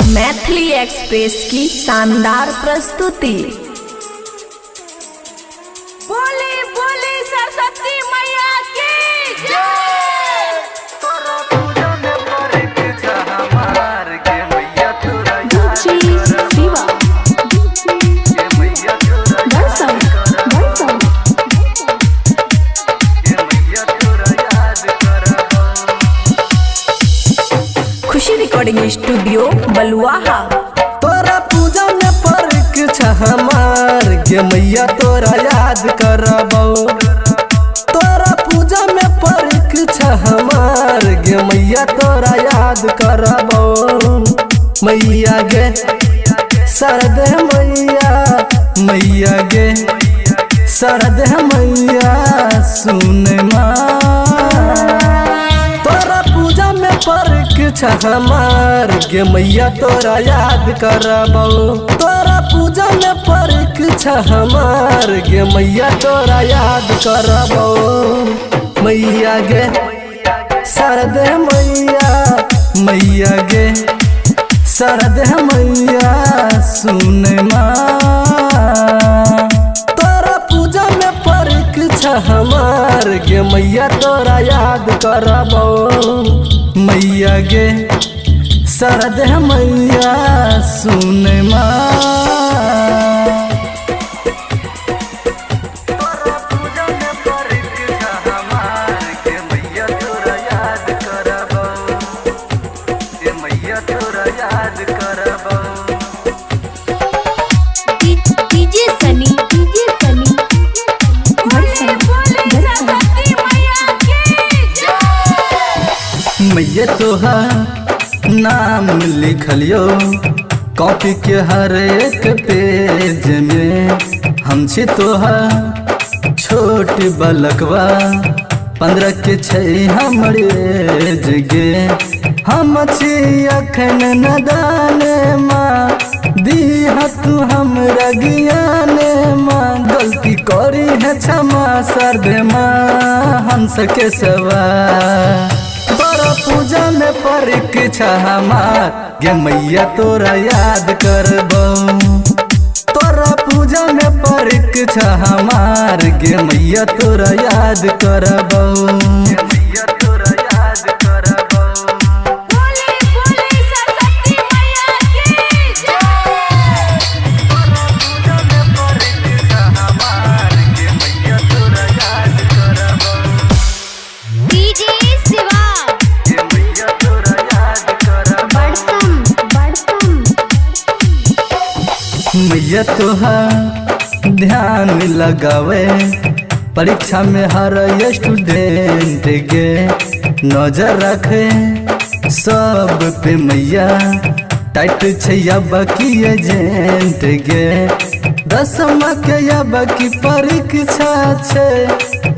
Maithili express की शानदार प्रस्तुति। बोली बोली सरस्वती मैया की जय। खुशी रिकॉर्डिंग स्टूडियो बलुआहा। तोरा पूजा में परीक्षा हमार गे मैया तोरा याद करबो। तोरा पूजा में परीक्षा हमार गे मैया तोरा याद करबो। मैया गे सरदे मैया, मैया गे सरदे मैया सुन माँ। तोरा पूजा में परीक्षा हमार गे मैया तोरा याद करबो। तोरा पूजा में परीक्षा हमार गे मैया तोरा याद करबो। मैया गे सरदे मैया, मैया गे सरदे मैया सुन माँ। तोरा पूजा में परीक्षा हमार गे मैया तोरा याद करबो। मैया गे सरदे मैया सुन माँ। डीजे सनी, डीजे सनी। बोली बोली सरस्वती मैया की जय। मैया तोहार नाम लिखलियो कॉपी के हर एक पेज में। हम छी तोहार छोट बलकवा 15 के छै हमरे जगे। हम छी अखन नदान माँ, दीहा तू हमरा ज्ञान माँ। गलती करी है क्षमा सरदे माँ हंस के सवार। तोरा पूजा में परीक्षा हमार गे मैया तोरा याद करबो। तोरा पूजा में परीक्षा हमार गे मैया तोरा याद करबो। बोली बोली सरस्वती मैया की जय। डीजे शिवा बड़सम बड़सम। मैया तोहार ध्यान लगावे परीक्षा में हर स्टूडेंट गे। नजर रखे सब पे मैया टाइट छै अब की एजेंट गे। 10मा के अब की परीक्षा छै,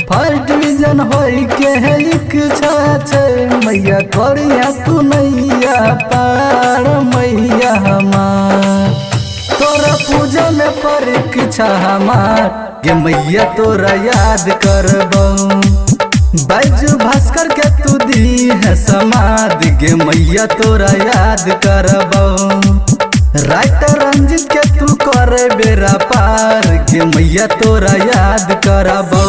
फर्स्ट डिवीजन होई के है इच्छा छै। मैया करिया तू नैया पार मैया हमार। तोरा पूजा में परीक्षा हमार गे मैया तोरा याद करबो। बैजू भास्कर के तू दी है समाध गे मैया तोरा याद करबो। राइटर रंजित के तू करे बेरा पार गे मैया तोरा याद करबो।